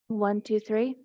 1, 2, 3.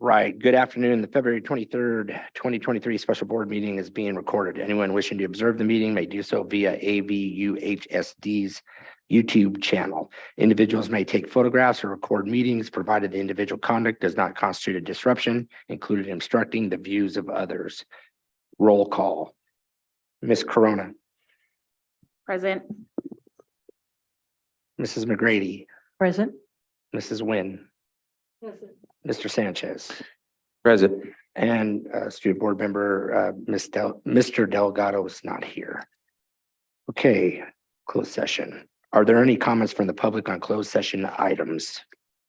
Right. Good afternoon. The February 23rd, 2023 special board meeting is being recorded. Anyone wishing to observe the meeting may do so via AVUHSD's YouTube channel. Individuals may take photographs or record meetings, provided the individual conduct does not constitute a disruption, including obstructing the views of others. Roll call. Ms. Corona, Present. Mrs. McGrady, Present. Mrs. Nguyen, Mr. Sanchez. Present. And student board member, Mr. Delgado is not here. Okay, closed session. Are there any comments from the public on closed session items?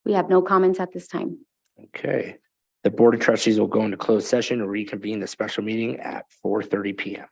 We have no comments at this time. Okay, the Board of Trustees will go into closed session and reconvene the special meeting at 4:30 p.m.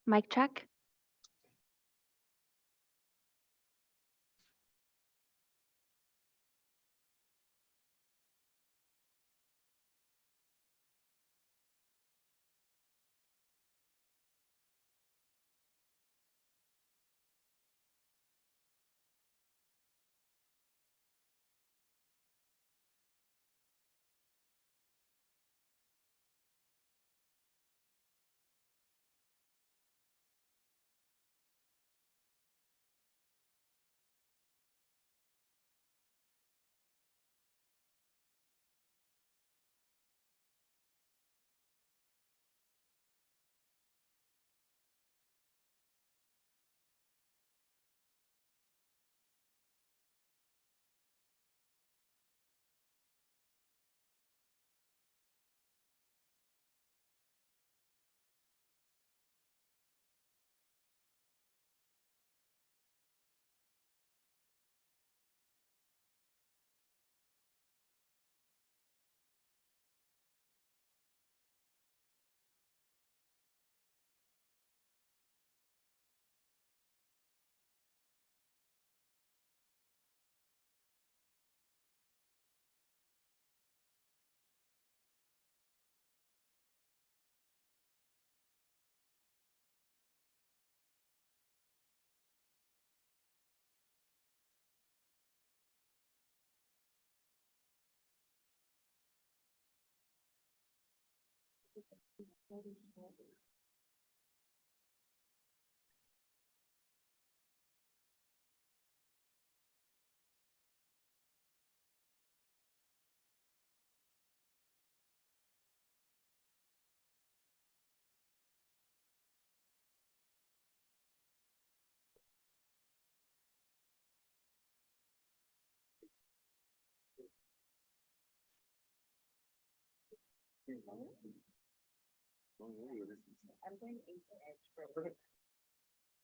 Mic check.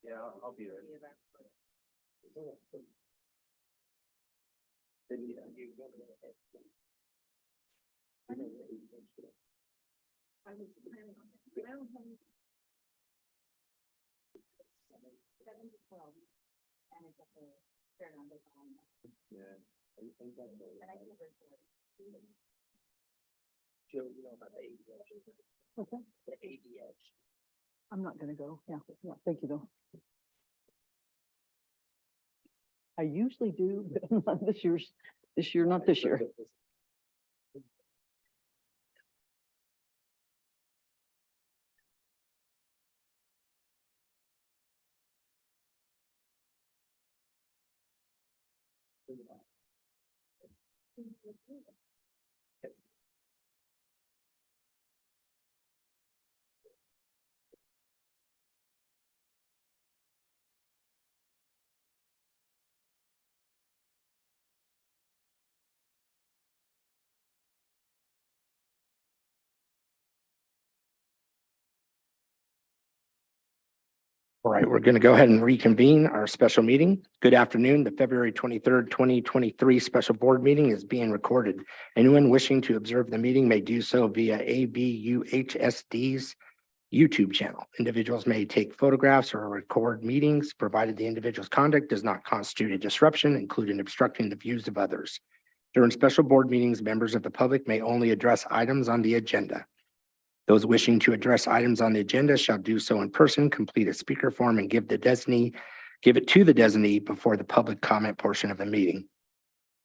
Yeah, I'll be there. Joe, you know about the AVUHSD? Okay. The AVUHSD. I'm not gonna go. Yeah, thank you though. I usually do, but not this year, not this year. All right, we're going to go ahead and reconvene our special meeting. Good afternoon. The February 23rd, 2023 special board meeting is being recorded. Anyone wishing to observe the meeting may do so via AVUHSD's YouTube channel. Individuals may take photographs or record meetings, provided the individual's conduct does not constitute a disruption, including obstructing the views of others. During special board meetings, members of the public may only address items on the agenda. Those wishing to address items on the agenda shall do so in person, complete a speaker form, and give it to the designee before the public comment portion of the meeting.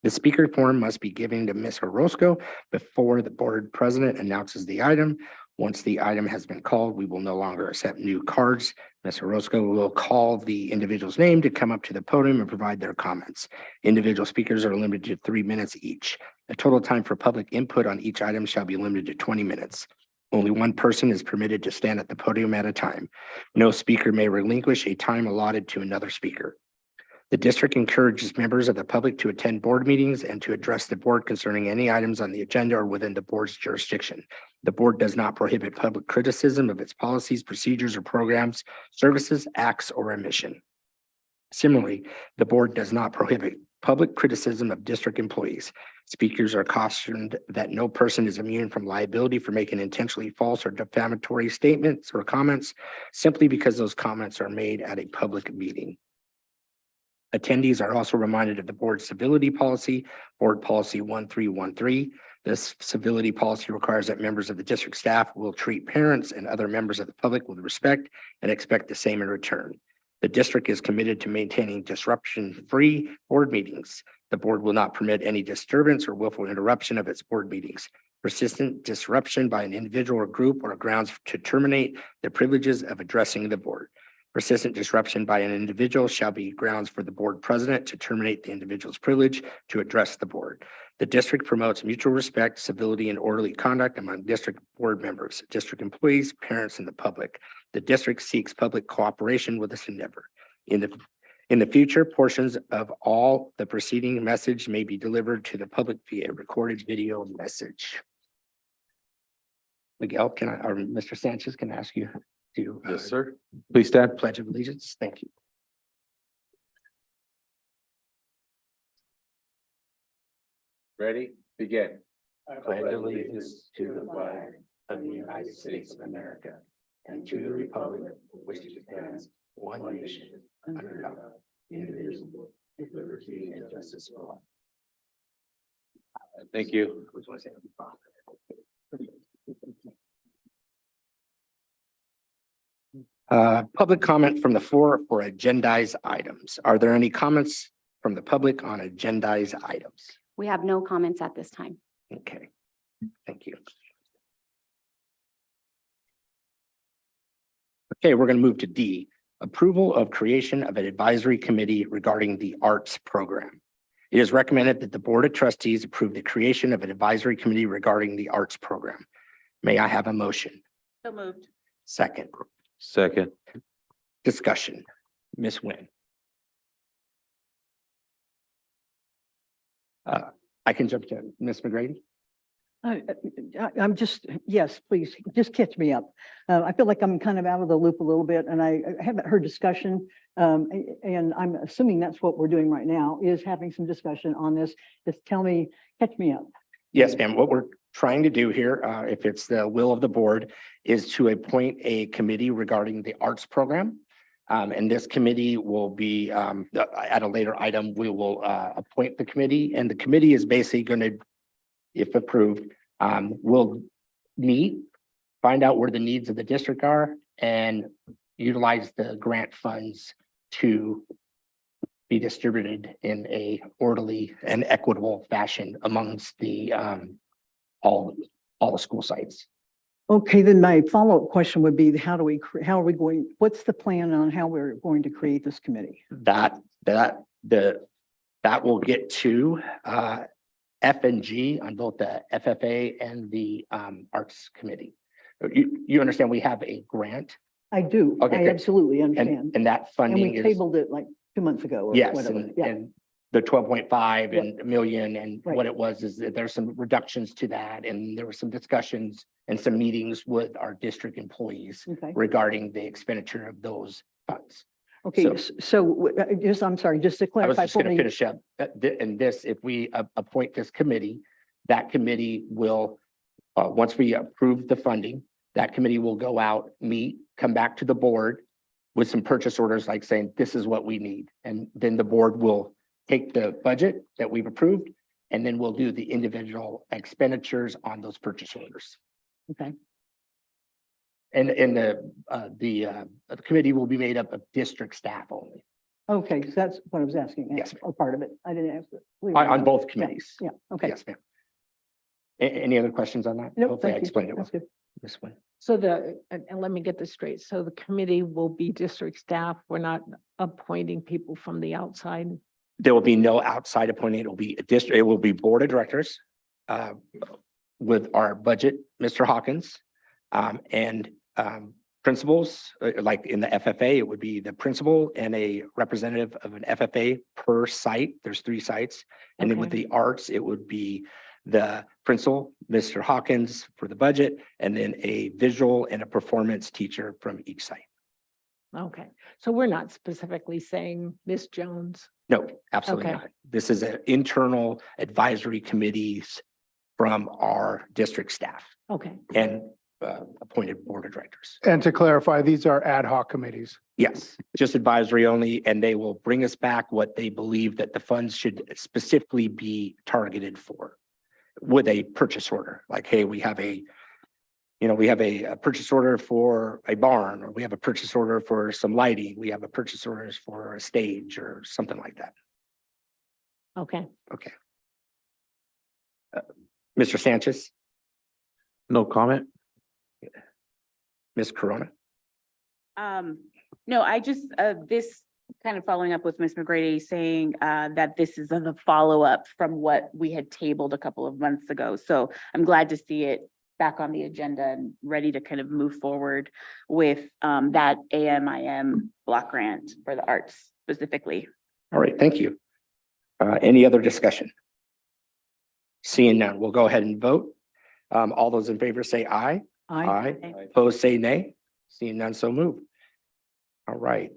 The speaker form must be given to Ms. Orozco before the board president announces the item. Once the item has been called, we will no longer accept new cards. Ms. Orozco will call the individual's name to come up to the podium and provide their comments. Individual speakers are limited to 3 minutes each. The total time for public input on each item shall be limited to 20 minutes. Only one person is permitted to stand at the podium at a time. No speaker may relinquish a time allotted to another speaker. The district encourages members of the public to attend board meetings and to address the board concerning any items on the agenda or within the board's jurisdiction. The board does not prohibit public criticism of its policies, procedures, or programs, services, acts, or omission. Similarly, the board does not prohibit public criticism of district employees. Speakers are cautioned that no person is immune from liability for making intentionally false or defamatory statements or comments simply because those comments are made at a public meeting. Attendees are also reminded of the board's civility policy, Board Policy 1313. This civility policy requires that members of the district staff will treat parents and other members of the public with respect and expect the same in return. The district is committed to maintaining disruption-free board meetings. The board will not permit any disturbance or willful interruption of its board meetings. Persistent disruption by an individual or group are grounds to terminate the privileges of addressing the board. Persistent disruption by an individual shall be grounds for the board president to terminate the individual's privilege to address the board. The district promotes mutual respect, civility, and orderly conduct among district board members, district employees, parents, and the public. The district seeks public cooperation with this endeavor. In the future, portions of all the preceding message may be delivered to the public via recorded video message. Miguel, or Mr. Sanchez, can I ask you to Yes, sir. Please stand. Pledge of Allegiance? Thank you. Ready? Begin. Pledge allegiance to the flag of the United States of America and to the republic which stands one nation under God, indivisible, with liberty and justice for all. Thank you. Public comment from the floor for agendized items. Are there any comments from the public on agendized items? We have no comments at this time. Okay, thank you. Okay, we're going to move to D, approval of creation of an advisory committee regarding the arts program. It is recommended that the Board of Trustees approve the creation of an advisory committee regarding the arts program. May I have a motion? So moved. Second, Second. discussion. Ms. Nguyen. I can jump to Ms. McGrady. I'm just, yes, please, just catch me up. I feel like I'm kind of out of the loop a little bit and I haven't heard discussion. And I'm assuming that's what we're doing right now is having some discussion on this. Just tell me, catch me up. Yes, ma'am. What we're trying to do here, if it's the will of the board, is to appoint a committee regarding the arts program. And this committee will be, at a later item, we will appoint the committee. And the committee is basically going to, if approved, will meet, find out where the needs of the district are, and utilize the grant funds to be distributed in a orderly and equitable fashion amongst the all the school sites. Okay, then my follow-up question would be, how are we going, what's the plan on how we're going to create this committee? That will get to F and G on both the FFA and the Arts Committee. You understand we have a grant I do. Okay, I good. absolutely understand. and that And funding we is, tabled it like 2 months ago or yes, whatever. and, Yeah, and the 12.5 Yep. and million, and Right. what it was is that there's some reductions to that, and there were some discussions and some meetings with our district employees okay. regarding the expenditure of those funds. Okay, just, I'm sorry, just to I was clarify just for going to me. finish up, and this, if we appoint this committee, that committee will, once we approve the funding, that committee will go out, meet, come back to the board with some purchase orders, like saying, this is what we need. And then the board will take the budget that we've approved, and then we'll do the individual expenditures on those purchase orders. Okay, And the committee will be made up of district staff only, okay, so that's what I was asking. Yes, A part of it. I didn't ask it. on both committees. Yeah, okay. Yes, ma'am. Any other questions on that? Nope, Hopefully I thank you. explained it well. That's good. This one. So and let me get this straight. So the committee will be district staff. We're not appointing people from the outside. There will be no outside appointing. It will be a district, it will be board of directors with our budget, Mr. Hawkins, and principals, like in the FFA, it would be the principal and a representative of an FFA per site. There's 3 sites. And then with Okay. the arts, it would be the principal, Mr. Hawkins for the budget, and then a visual and a performance teacher from each site. Okay. So we're not specifically saying Miss Jones. No, absolutely Okay. not. This is an internal advisory committees from our district staff Okay, and appointed board of directors. And to clarify, these are ad hoc committees. Yes, just advisory only, and they will bring us back what they believe that the funds should specifically be targeted for with a purchase order. Like, hey, we have a purchase order for a barn, or we have a purchase order for some lighting. We have a purchase orders for a stage or something like that. okay. Okay. Mr. Sanchez, No comment? Ms. Corona. No, I just, this kind of following up with Ms. McGrady saying, that this is the follow-up from what we had tabled a couple of months ago. So I'm glad to see it back on the agenda and ready to kind of move forward with, that AMIM block grant for the arts specifically. All right, thank you. Any other discussion? Seeing none, we'll go ahead and vote. All those in favor say aye. I, Opposed, say nay. Seeing none, so move. All right.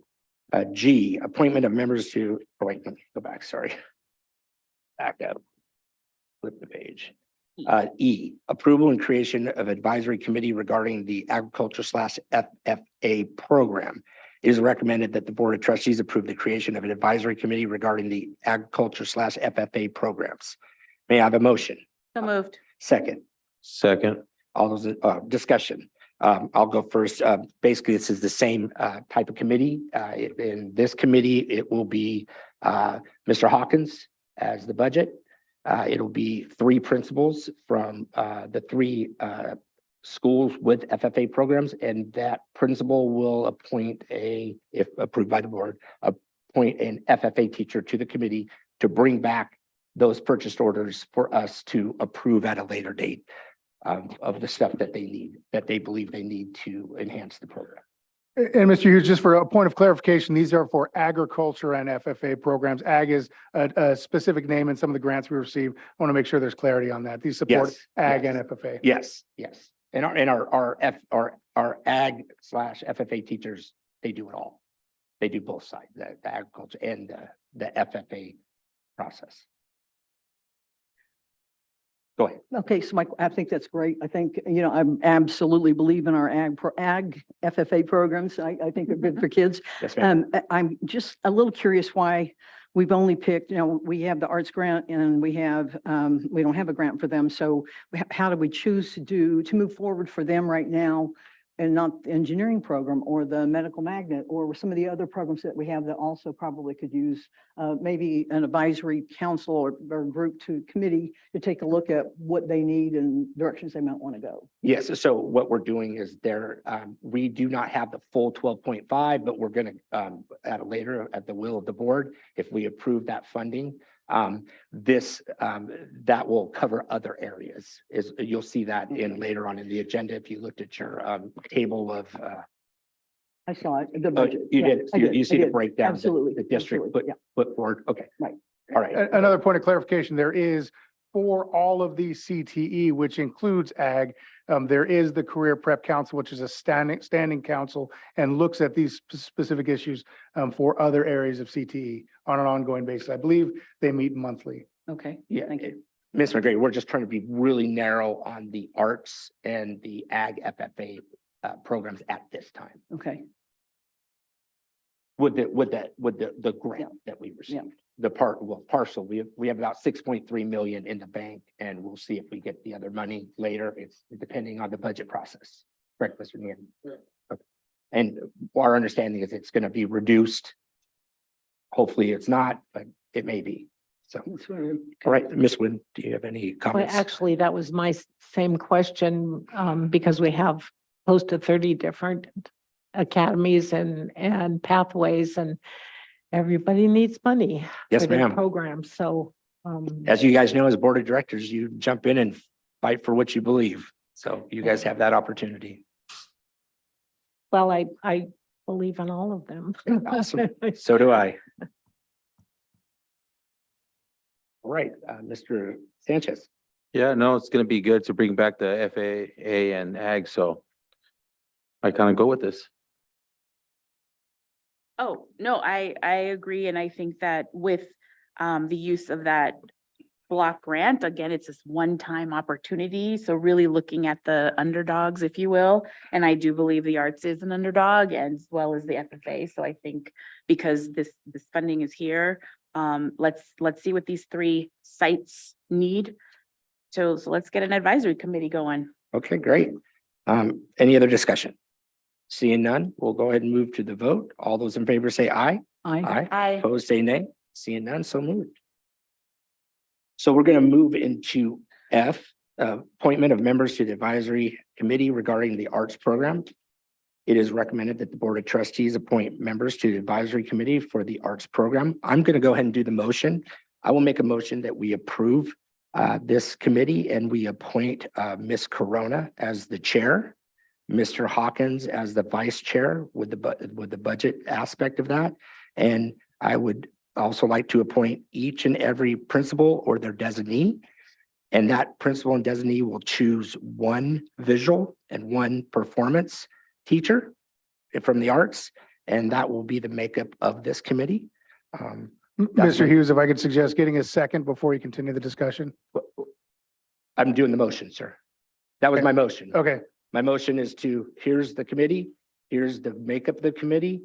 G, appointment of members to, oh wait, let me go back, sorry. Back up. Flip the page. E, approval and creation of advisory committee regarding the agriculture/FFA program. It is recommended that the Board of Trustees approve the creation of an advisory committee regarding the agriculture/FFA programs. May I have a motion? So moved. Second. Second. All those, discussion. I'll go first. Basically, this is the same type of committee. In this committee, it will be Mr. Hawkins as the budget. It'll be 3 principals from the 3 schools with FFA programs, and that principal will appoint if approved by the board, appoint an FFA teacher to the committee to bring back those purchase orders for us to approve at a later date of the stuff that they need, that they believe they need to enhance the program. And Mr. Hughes, just for a point of clarification, these are for agriculture and FFA programs. Ag is a specific name in some of the grants we receive. I want to make sure there's clarity on that. These support Yes, ag yes. and FFA. Yes, yes. And our ag/FFA teachers, they do it all. They do both sides, the agriculture and the FFA process. Go ahead. okay, so Mike, I think that's great. I think, I'm absolutely believe in our ag FFA programs. I think they're good for kids. Yes, ma'am. I'm just a little curious why we've only picked, we have the arts grant and we don't have a grant for them. So how do we choose to move forward for them right now and not the engineering program or the medical magnet or some of the other programs that we have that also probably could use maybe an advisory council or group to committee to take a look at what they need and directions they might want to go. Yes, so what we're doing is we do not have the full 12.5, but we're going to at a later at the will of the board, if we approve that funding, that will cover other areas. You'll see that in later on in the agenda if you looked at your table of I saw it, the budget. you Yeah, did I you see I the did. breakdown that Absolutely, the district absolutely, put forward. Okay, Right. All right. Another point of clarification, there is for all of these CTE, which includes ag, there is the Career Prep Council, which is a standing council and looks at these specific issues for other areas of CTE on an ongoing basis. I believe they meet monthly. Okay, Yeah, thank you. Ms. McGrady, we're just trying to be really narrow on the arts and the ag FFA programs at this time Okay, with the grant that we received. The partial, we have about 6.3 million in the bank, and we'll see if we get the other money later. It's depending on the budget process. Correct, Mr. Nguyen? Okay. And our understanding is it's going to be reduced. Hopefully it's not, but it may be. So, that's what I'm- all right, Ms. Wynn, do you have any Well, comments? actually, that was my same question, because we have close to 30 different academies and pathways, and everybody needs money Yes, for their ma'am. programs. So, As you guys know, as board of directors, you jump in and fight for what you believe. So you guys have that opportunity. well, I believe in all of them. Awesome. So do I. All right, Mr. Sanchez. Yeah, no, it's gonna be good to bring back the FAA and ag, so I kind of go with this. Oh, no, I agree. And I think that with the use of that block grant, again, it's this one-time opportunity. So really looking at the underdogs, if you will. And I do believe the arts is an underdog and as well as the FFA. So I think because this funding is here, let's see what these three sites need. So let's get an advisory committee going. Okay, great. Any other discussion? Seeing none, we'll go ahead and move to the vote. All those in favor say aye. Aye. Aye. Opposed, say nay. Seeing none, so moved. So we're going to move into F, appointment of members to the advisory committee regarding the arts program. It is recommended that the Board of Trustees appoint members to the advisory committee for the arts program. I'm going to go ahead and do the motion. I will make a motion that we approve this committee and we appoint Ms. Corona as the chair, Mr. Hawkins as the vice chair with the budget aspect of that. And I would also like to appoint each and every principal or their designee. And that principal and designee will choose one visual and one performance teacher from the arts. And that will be the makeup of this committee. That's Mr. what- Hughes, if I could suggest getting a second before you continue the discussion. I'm doing the motion, sir. That was Okay. my motion. Okay, My motion is here's the committee, here's the makeup of the committee.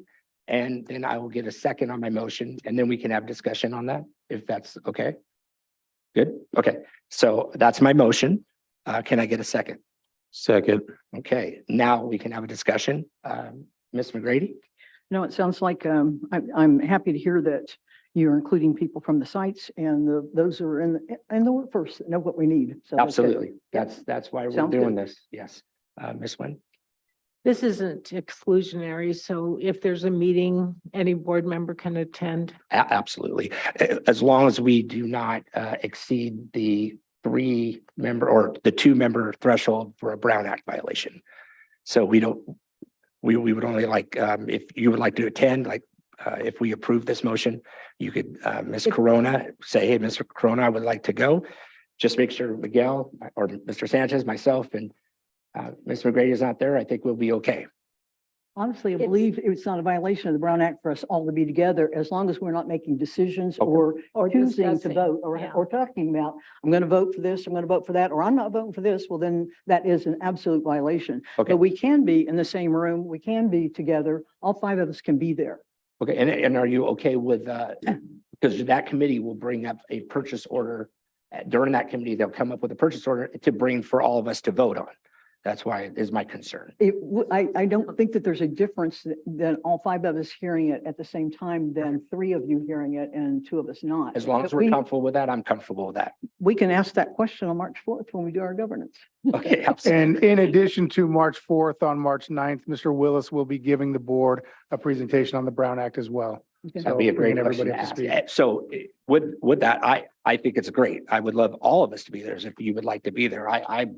And then I will get a second on my motion and then we can have discussion on that, if that's okay. Good, okay, so that's my motion. Can I get a second? Second. Okay, Now we can have a discussion. Ms. McGrady? no, it sounds like, I'm happy to hear that you're including people from the sites and those who are in the workforce that know what we need. So that's good. Absolutely. Yep. That's why we're Sounds doing good. this. Yes. Ms. Nguyen? This isn't exclusionary, so if there's a meeting, any board member can attend. Absolutely. As long as we do not exceed the 3-member or the 2-member threshold for a Brown Act violation. So we would only like, if you would like to attend, like, if we approve this motion, you could, Ms. Corona, say, hey, Mr. Corona, I would like to go. Just make sure Miguel or Mr. Sanchez, myself, and Ms. McGrady is not there. I think we'll be okay. Honestly, I It's- believe it's not a violation of the Brown Act for us all to be together, as long as we're not making decisions Okay. or choosing to discussing, vote yeah. or talking about, I'm going to vote for this, I'm going to vote for that, or I'm not voting for this. Well, then that is an absolute violation. Okay. But we can be in the same room. We can be together. All 5 of us can be there. Okay, and are you okay with, because that committee will bring up a purchase order. During that committee, they'll come up with a purchase order to bring for all of us to vote on. That's why it is my concern. I don't think that there's a difference than all 5 of us hearing it at the same time than 3 of you hearing it and 2 of us not. As long as But we're comfortable with that, I'm comfortable with that. we can ask that question on March 4th when we do our governance. Okay, absolutely. and in addition to March 4th, on March 9th, Mr. Willis will be giving the board a presentation on the Brown Act as well. Okay. That'd be a So great bring question everybody to up to ask. speed. So with that, I think it's great. I would love all of us to be there. If you would like to be there,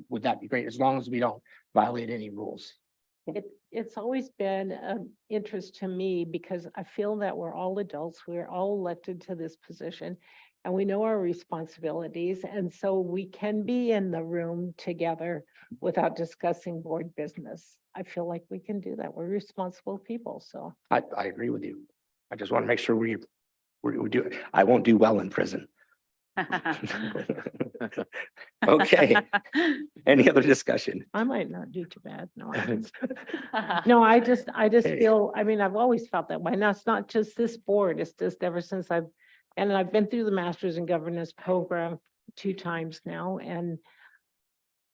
would that be great, as long as we don't violate any rules. It's always been of interest to me because I feel that we're all adults, we're all elected to this position. And we know our responsibilities, and so we can be in the room together without discussing board business. I feel like we can do that. We're responsible people, so. I agree with you. I just want to make sure we do, I won't do well in prison. Okay, any other discussion? I might not do too bad, no. No, I just Hey. feel, I mean, I've always felt that way. Now, it's not just this board, it's just ever since I've been through the Masters in Governance program 2 times now, and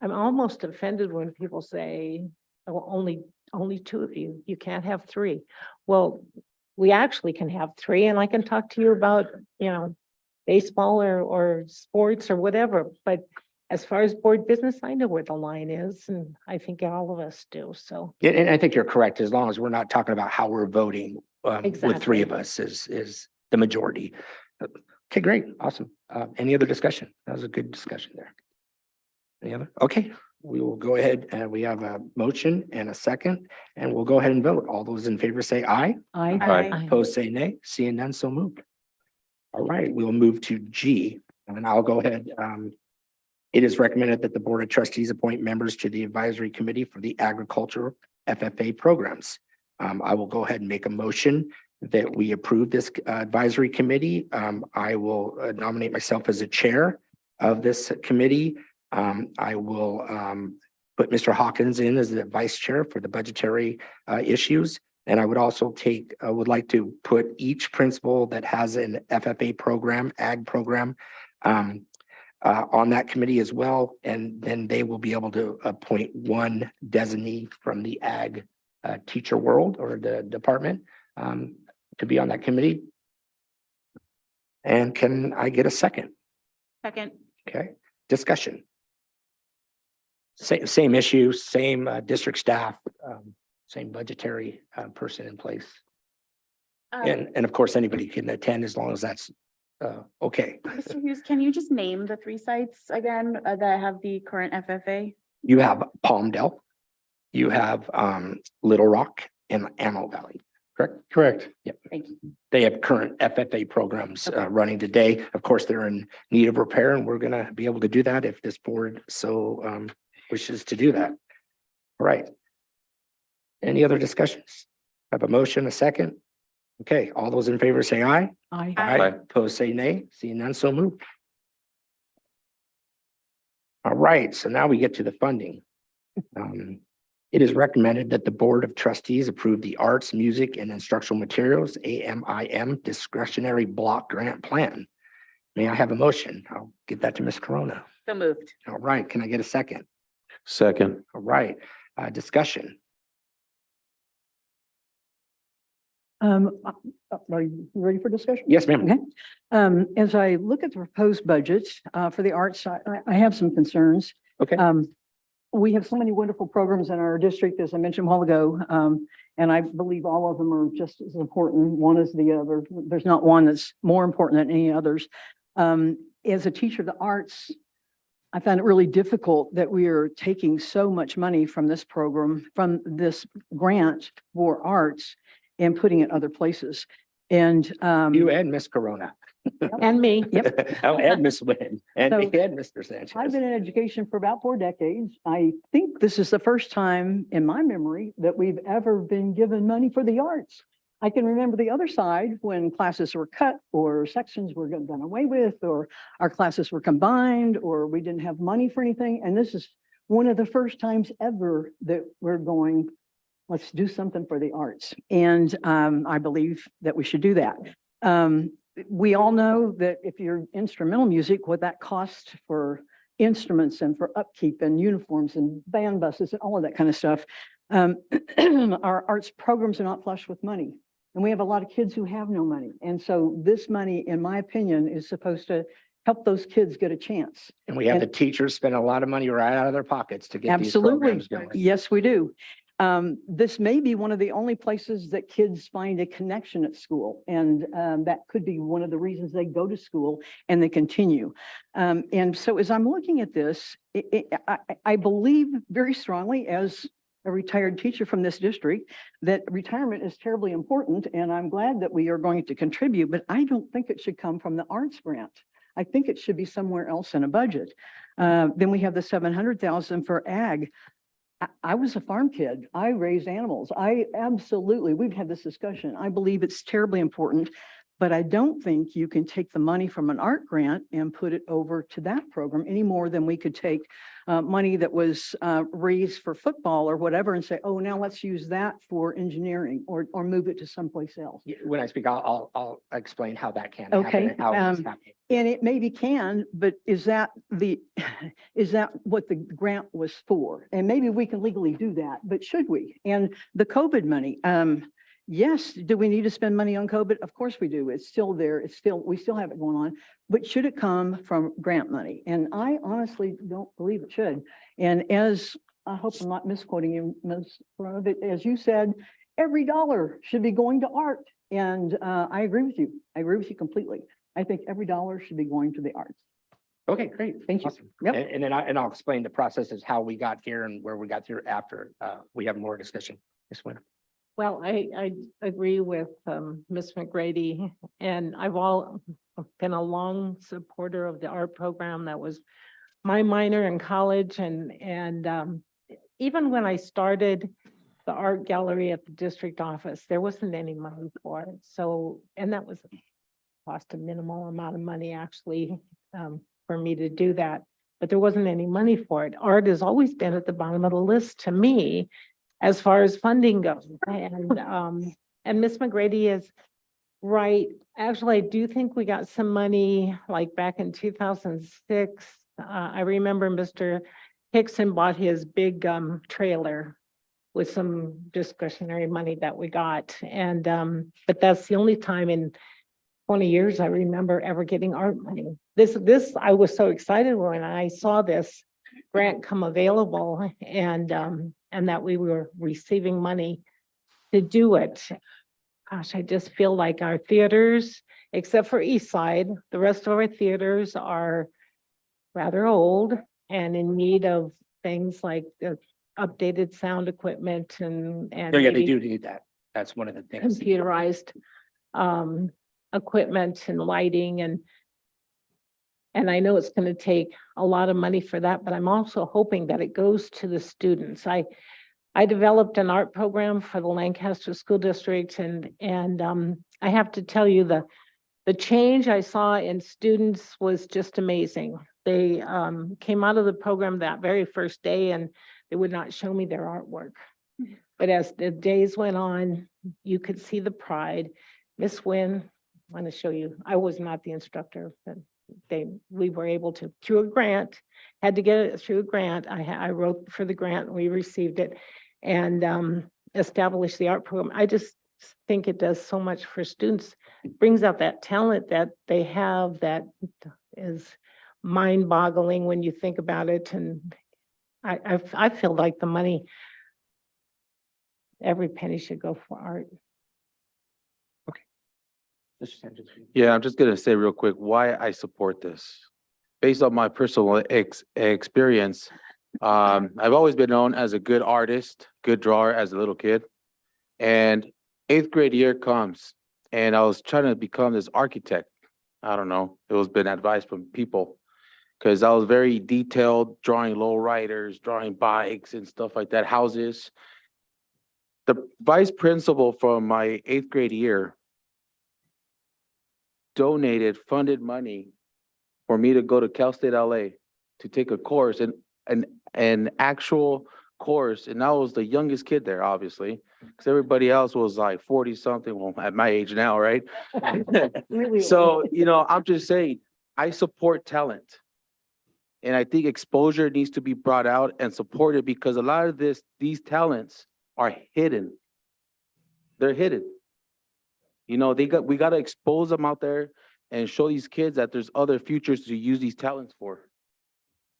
I'm almost offended when people say, oh, only 2 of you, you can't have 3. Well, we actually can have 3, and I can talk to you about, baseball or sports or whatever, but as far as board business, I know where the line is, and I think all of us do, so. And I think you're correct, as long as we're not talking about how we're voting, with 3 Exactly. of us is the majority. Okay, great, awesome. Any other discussion? That was a good discussion there. Any other? Okay, we will go ahead and we have a motion and a second, and we'll go ahead and vote. All those in favor say aye. Aye. Opposed, say nay. Seeing none, so moved. All right, we'll move to G, and I'll go ahead. It is recommended that the Board of Trustees appoint members to the advisory committee for the agriculture FFA programs. I will go ahead and make a motion that we approve this advisory committee. I will nominate myself as a chair of this committee. I will put Mr. Hawkins in as the vice chair for the budgetary issues. And I would also would like to put each principal that has an FFA program, ag program, on that committee as well. And then they will be able to appoint one designee from the ag teacher world or the department to be on that committee. And can I get a second? Second. Okay, discussion. Same issue, same district staff, same budgetary person in place. And of course, anybody can attend as long as that's okay. Mr. Hughes, can you just name the 3 sites again that have the current FFA? You have Palmdale, you have Little Rock and Antelope Valley, correct? Correct. Thank you. They have current FFA programs running today. Of course, they're in need of repair, and we're gonna be able to do that if this board so wishes to do that. All right. Any other discussions? I have a motion, a second. Okay, all those in favor say aye. Aye. Aye. Opposed say nay. Seeing none, so moved. All right, so now we get to the funding. It is recommended that the Board of Trustees approve the Arts, Music, and Instructional Materials, AMIM Discretionary Block Grant Plan. May I have a motion? I'll get that to Ms. Corona. So moved. All right, can I get a second? Second. All right, discussion. Are you ready for discussion? Yes, ma'am. Okay. As I look at the proposed budget, for the arts, I have some concerns. Okay. We have so many wonderful programs in our district, as I mentioned a while ago. And I believe all of them are just as important. One as the other. There's not one that's more important than any others. As a teacher of the arts, I found it really difficult that we are taking so much money from this program, from this grant for arts, and putting it other places. And You and Ms. Corona. And me. Oh, and Ms. Wynn, and So, Mr. Sanchez. I've been in education for about 4 decades. I think this is the first time in my memory that we've ever been given money for the arts. I can remember the other side when classes were cut or sections were done away with, or our classes were combined, or we didn't have money for anything. And this is one of the first times ever that we're going, let's do something for the arts. And I believe that we should do that. We all know that if you're instrumental music, what that costs for instruments and for upkeep and uniforms and band buses and all of that kind of stuff. Our arts programs are not flush with money. And we have a lot of kids who have no money. And so this money, in my opinion, is supposed to help those kids get a chance. And we have And- the teachers spend a lot of money right out of their pockets to get these Absolutely. programs going. Yes, we do. This may be one of the only places that kids find a connection at school. And that could be one of the reasons they go to school and they continue. And so as I'm looking at this, I believe very strongly as a retired teacher from this district that retirement is terribly important. And I'm glad that we are going to contribute, but I don't think it should come from the arts grant. I think it should be somewhere else in a budget. Then we have the 700,000 for ag. I was a farm kid. I raised animals. We've had this discussion. I believe it's terribly important, but I don't think you can take the money from an art grant and put it over to that program any more than we could take money that was raised for football or whatever and say, oh, now let's use that for engineering or move it to someplace else. Yeah, when I speak, I'll explain how that can Okay, happen and how it's happening. And it maybe can, but is that what the grant was for? And maybe we can legally do that, but should we? And the COVID money, yes, do we need to spend money on COVID? Of course we do. It's still there. We still have it going on, but should it come from grant money? And I honestly don't believe it should. And I hope I'm not misquoting you, Ms. Corona, but as you said, every dollar should be going to art. And I agree with you. I agree with you completely. I think every dollar should be going to the arts. Okay, great. Thank you. Awesome. Yep. And then I'll explain the process is how we got here and where we got here after we have more discussion. Ms. Winter. Well, I agree with Ms. McGrady, and I've been a long supporter of the art program. That was my minor in college, and even when I started the art gallery at the district office. There wasn't any money for it. So, and that was cost a minimal amount of money actually, for me to do that. But there wasn't any money for it. Art has always been at the bottom of the list to me as far as funding goes. And Miss McGrady is right. Actually, I do think we got some money like back in 2006. I remember Mr. Hickson bought his big trailer with some discretionary money that we got. And but that's the only time in 20 years I remember ever getting art money. This I was so excited when I saw this grant come available and that we were receiving money to do it. Gosh, I just feel like our theaters, except for East Side, the rest of our theaters are rather old and in need of things like updated sound equipment and Yeah, they maybe do need that. That's one of the things. computerized equipment and lighting and I know it's going to take a lot of money for that, but I'm also hoping that it goes to the students. I developed an art program for the Lancaster School District and I have to tell you the change I saw in students was just amazing. They came out of the program that very first day and they would not show me their artwork. But as the days went on, you could see the pride. Miss Wynn, I want to show you, I was not the instructor, but we were able to, through a grant, had to get it through a grant. I wrote for the grant and we received it and established the art program. I just think it does so much for students. It brings out that talent that they have that is mind-boggling when you think about it. And I feel like the money, every penny should go for art. Yeah, I'm just gonna say real quick why I support this. Based on my personal experience, I've always been known as a good artist, good drawer as a little kid. And 8th grade year comes and I was trying to become this architect. I don't know, it was been advice from people. Cause I was very detailed, drawing lowriders, drawing bikes and stuff like that, houses. The vice principal from my 8th grade year donated, funded money for me to go to Cal State LA to take a course and an actual course. And I was the youngest kid there, obviously, because everybody else was like 40 something, well, at my age now, right? So, you know, I'm just saying, I support talent. And I think exposure needs to be brought out and supported because a lot of these talents are hidden. They're hidden. You know, we got to expose them out there and show these kids that there's other futures to use these talents for.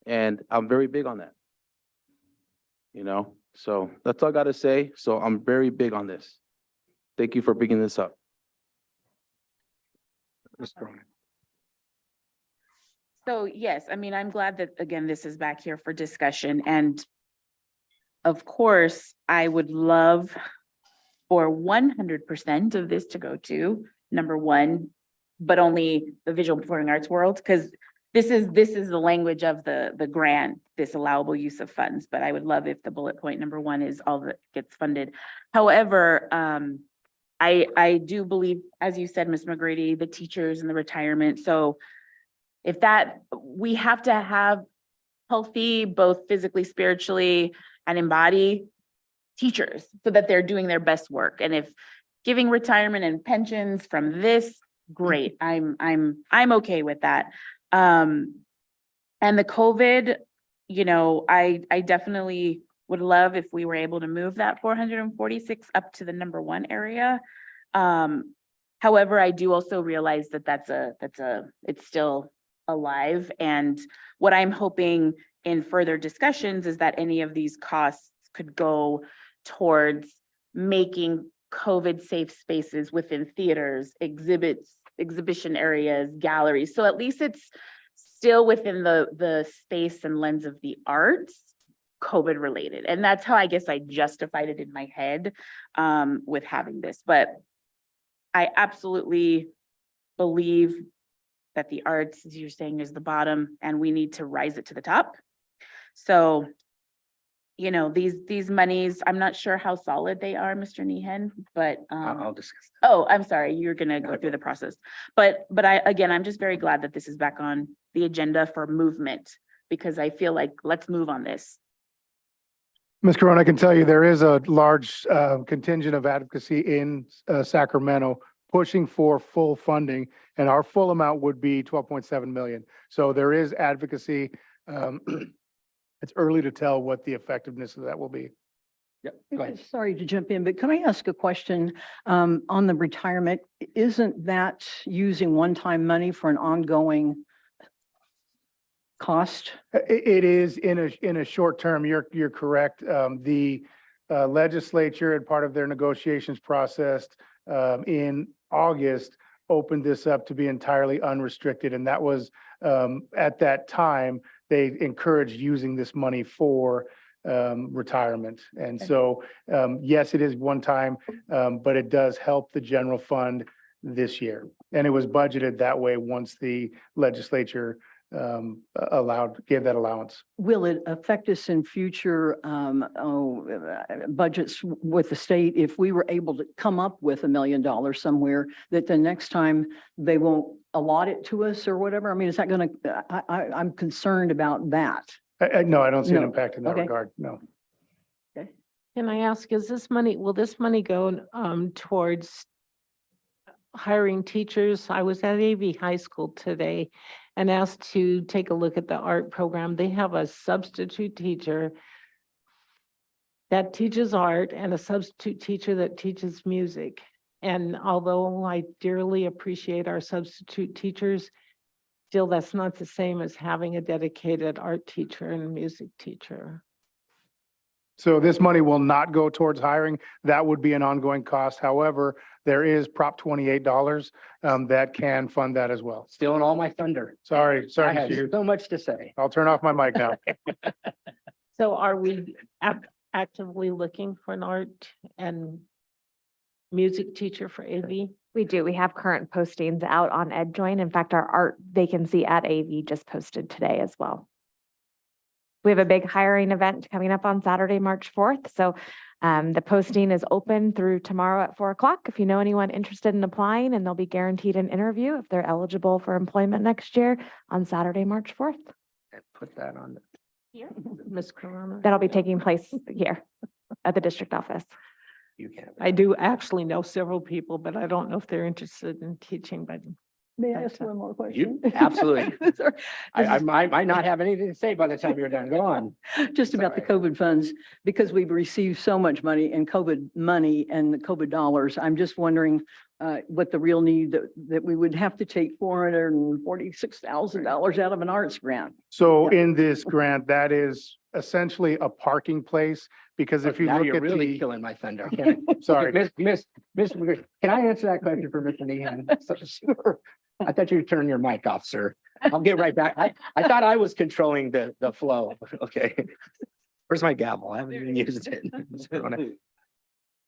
And I'm very big on that. You know, so that's all I got to say. So I'm very big on this. Thank you for bringing this up. So yes, I mean, I'm glad that, again, this is back here for discussion. And of course, I would love for 100% of this to go to number one, but only the visual performing arts world, because this is the language of the grant, this allowable use of funds. But I would love if the bullet point number one is all that gets funded. However, I do believe, as you said, Ms. McGrady, the teachers and the retirement. So if that, we have to have healthy, both physically, spiritually, and in body teachers so that they're doing their best work. And if giving retirement and pensions from this, great. I'm okay with that. And the COVID, you know, I definitely would love if we were able to move that 446 up to the number one area. However, I do also realize that it's still alive. And what I'm hoping in further discussions is that any of these costs could go towards making COVID safe spaces within theaters, exhibition areas, galleries. So at least it's still within the space and lens of the arts, COVID related. And that's how I guess I justified it in my head with having this. But I absolutely believe that the arts, as you're saying, is the bottom and we need to rise it to the top. So you know, these monies, I'm not sure how solid they are, Mr. Nehan, but, I'll discuss. oh, I'm sorry, you're gonna go through the process. But again, I'm just very glad that this is back on the agenda for movement, because I feel like, let's move on this. Ms. Corona, I can tell you there is a large contingent of advocacy in Sacramento pushing for full funding, and our full amount would be 12.7 million. So there is advocacy. It's early to tell what the effectiveness of that will be. Yep, go ahead. Sorry to jump in, but can I ask a question on the retirement? Isn't that using one-time money for an ongoing cost? It is in a short term, you're correct. The legislature and part of their negotiations process in August opened this up to be entirely unrestricted. And that was at that time, they encouraged using this money for retirement. And so, yes, it is one time, but it does help the general fund this year. And it was budgeted that way once the legislature gave that allowance. Will it affect us in future budgets with the state if we were able to come up with $1 million somewhere, that the next time they won't allot it to us or whatever? I mean, is that going to, I'm concerned about that. No, I don't see an No. impact in that Okay. regard, no. Can I ask, will this money go towards hiring teachers? I was at AV High School today and asked to take a look at the art program. They have a substitute teacher that teaches art and a substitute teacher that teaches music. And although I dearly appreciate our substitute teachers, still that's not the same as having a dedicated art teacher and music teacher. So this money will not go towards hiring. That would be an ongoing cost. However, there is Prop $28 that can fund that as well. Stealing all my thunder. Sorry, I sorry, have Chief. so much to say. I'll turn off my mic now. So are we actively looking for an art and music teacher for AV? We do. We have current postings out on EdJoin. In fact, our art vacancy at AV just posted today as well. We have a big hiring event coming up on Saturday, March 4th. So the posting is open through tomorrow at 4 o'clock. If you know anyone interested in applying, and they'll be guaranteed an interview if they're eligible for employment next year on Saturday, March 4th. Put that on. Here, Ms. Corona. That'll be taking place here at the district office. You can. I do actually know several people, but I don't know if they're interested in teaching, but May I ask one more question? absolutely. Sorry. I might not have anything to say by the time you're done. Go on. Just about the Sorry. COVID funds, because we've received so much money in COVID money and the COVID dollars. I'm just wondering what the real need that we would have to take $446,000 out of an arts grant. So in this grant, that is essentially a parking place, because if you Now look you're at really the, killing my thunder. Can sorry. Miss McGrady, can I answer that question for Mr. Nehan? So, sure. I thought you'd turn your mic off, sir. I'll get right back. I thought I was controlling the flow. Okay. Where's my gavel? I haven't even used it.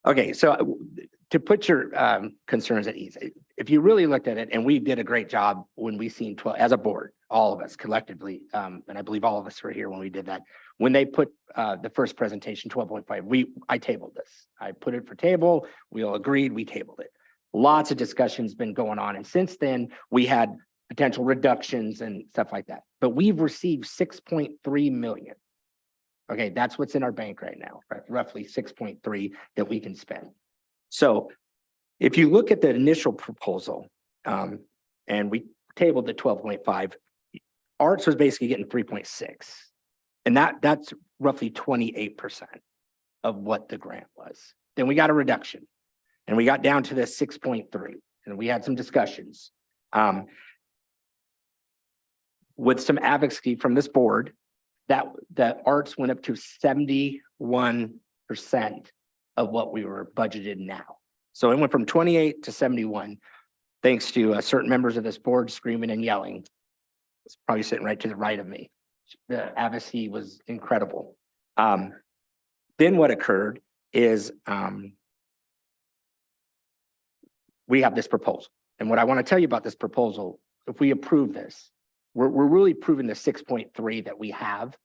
Okay, so to put your concerns at ease, if you really looked at it, and we did a great job when we seen 12 as a board, all of us collectively, and I believe all of us were here when we did that. When they put the first presentation, 12.5, I tabled this. I put it for table, we all agreed, we tabled it. Lots of discussions been going on, and since then, we had potential reductions and stuff like that. But we've received 6.3 million. Okay, that's what's in our bank right now, right? Roughly 6.3 that we can spend. So if you look at the initial proposal, and we tabled the 12.5, arts was basically getting 3.6. And that's roughly 28% of what the grant was. Then we got a reduction and we got down to the 6.3, and we had some discussions. With some advocacy from this board, that arts went up to 71% of what we were budgeted now. So it went from 28 to 71, thanks to certain members of this board screaming and yelling. It's probably sitting right to the right of me. The advocacy was incredible. Then what occurred is we have this proposal. And what I want to tell you about this proposal, if we approve this, we're really proving the 6.3 that we have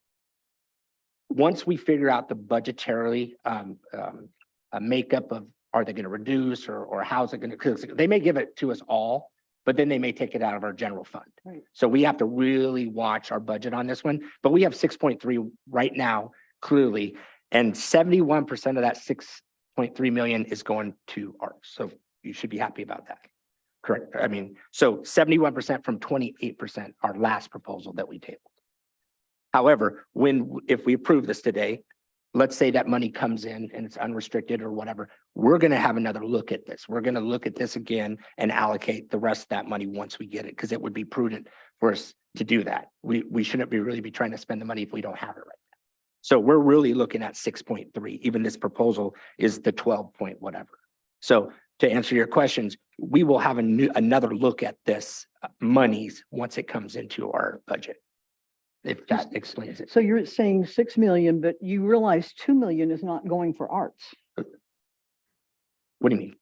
once we figure out the budgetarily, a makeup of, are they gonna reduce or how's it gonna, because they may give it to us all, but then they may take it out of our general fund. Right. So we have to really watch our budget on this one, but we have 6.3 right now, clearly, and 71% of that 6.3 million is going to arts. So you should be happy about that. Correct. I mean, so 71% from 28%, our last proposal that we tabled. However, if we approve this today, let's say that money comes in and it's unrestricted or whatever, we're gonna have another look at this. We're gonna look at this again and allocate the rest of that money once we get it, because it would be prudent for us to do that. We shouldn't really be trying to spend the money if we don't have it right now. So we're really looking at 6.3. Even this proposal is the 12 point whatever. So to answer your questions, we will have another look at this monies once it comes into our budget. If that explains it. So you're saying 6 million, but you realize 2 million is not going for arts. What do you mean?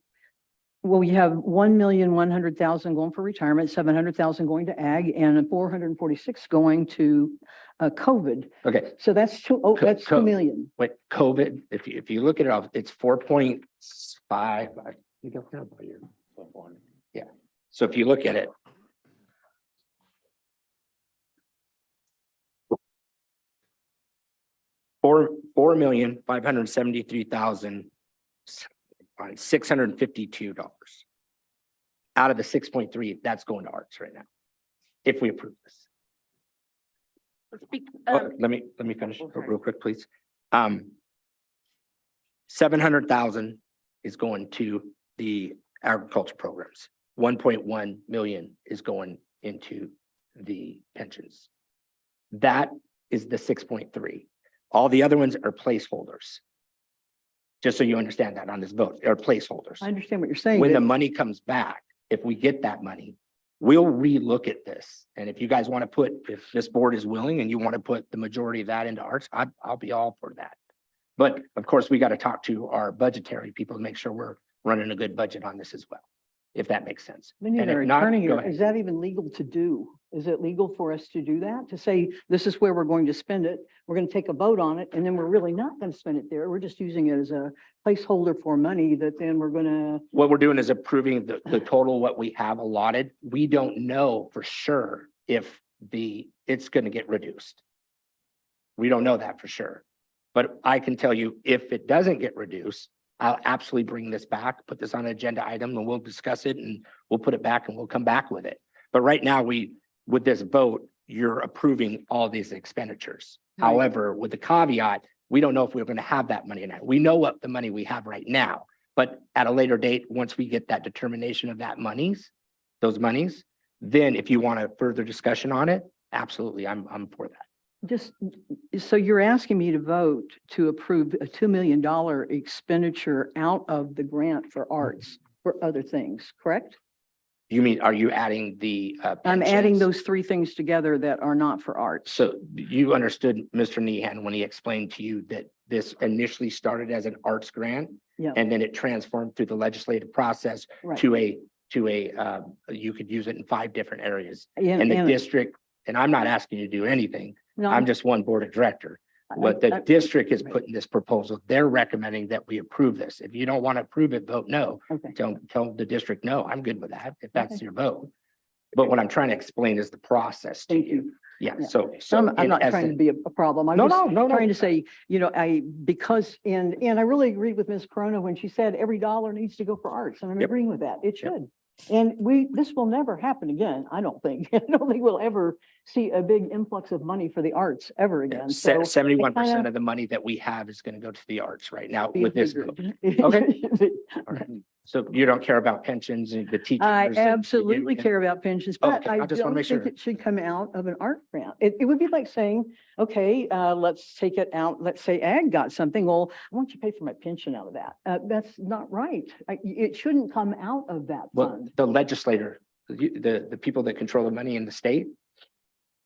Well, you have 1,100,000 going for retirement, 700,000 going to ag, and 446 going to COVID. Okay, So that's that's 2 million. wait, COVID, if you look at it off, it's 4.5. Yeah, so if you look at it. $4,573,652 out of the 6.3, that's going to arts right now. If we approve this. Let me finish real quick, please. 700,000 is going to the agriculture programs. 1.1 million is going into the pensions. That is the 6.3. All the other ones are placeholders. Just so you understand that on this vote, are placeholders. I understand what you're saying. When the but- money comes back, if we get that money, we'll relook at this. And if you guys want to put, if this board is willing and you want to put the majority of that into arts, I'll be all for that. But of course, we got to talk to our budgetary people to make sure we're running a good budget on this as well, if that makes sense. We need And if an not, attorney go here. ahead. Is that even legal to do? Is it legal for us to do that? To say, this is where we're going to spend it, we're going to take a vote on it, and then we're really not going to spend it there. We're just using it as a placeholder for money that then we're going to, What we're doing is approving the total, what we have allotted. We don't know for sure if it's going to get reduced. We don't know that for sure. But I can tell you, if it doesn't get reduced, I'll absolutely bring this back, put this on an agenda item, and we'll discuss it, and we'll put it back and we'll come back with it. But right now, with this vote, you're approving all these expenditures. Right. However, with the caveat, we don't know if we're going to have that money or not. We know what the money we have right now, but at a later date, once we get that determination of those monies, then if you want a further discussion on it, absolutely, I'm for that. just, so you're asking me to vote to approve a $2 million expenditure out of the grant for arts for other things, correct? You mean, are you adding the? I'm adding pensions? those three things together that are not for arts. So you understood Mr. Nehan when he explained to you that this initially started as an arts grant, Yeah. and then it transformed through the legislative process Right. to a, you could use it in 5 different areas. And- And the and- district, and I'm not asking you to do anything, No, I'm just one board of director. What the I- district is right. putting this proposal, they're recommending that we approve this. If you don't want to approve it, vote no. Okay. Tell the district, no, I'm good with that, if that's Okay. your vote. But what I'm trying to explain is the process to Thank you. you. Yeah, Yeah. so. I'm in not trying to essence- be a problem. I'm No, just no, trying to no. say, because, and I really agree with Ms. Corona when she said every dollar needs to go for arts, and I'm Yep. agreeing with that. It Yep. should. And this will never happen again, I don't think. I don't think we'll ever see a big influx of money for the arts ever again. So 71% I of the money that we have is going to go to the arts right now kinda with this vote. figured. All right. So you don't care about pensions and the teachers? I and absolutely you- care about pensions, but Okay, I I just wanna don't make think sure. it should come out of an art grant. It would be like saying, okay, let's take it out. Let's say ag got something. Well, I want you to pay for my pension out of that. That's not right. It shouldn't come out of that Well, fund. the legislator, the people that control the money in the state,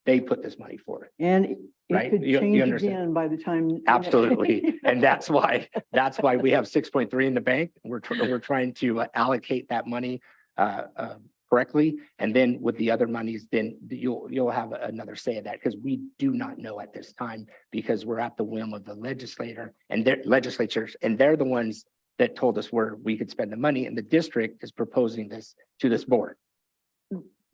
they put this money for it. And it Right, could you change understand. again by the time. Absolutely. And that's why we have 6.3 in the bank. We're trying to allocate that money correctly. And then with the other monies, then you'll have another say of that, because we do not know at this time, because we're at the whim of the legislator and their legislatures, and they're the ones that told us where we could spend the money, and the district is proposing this to this board.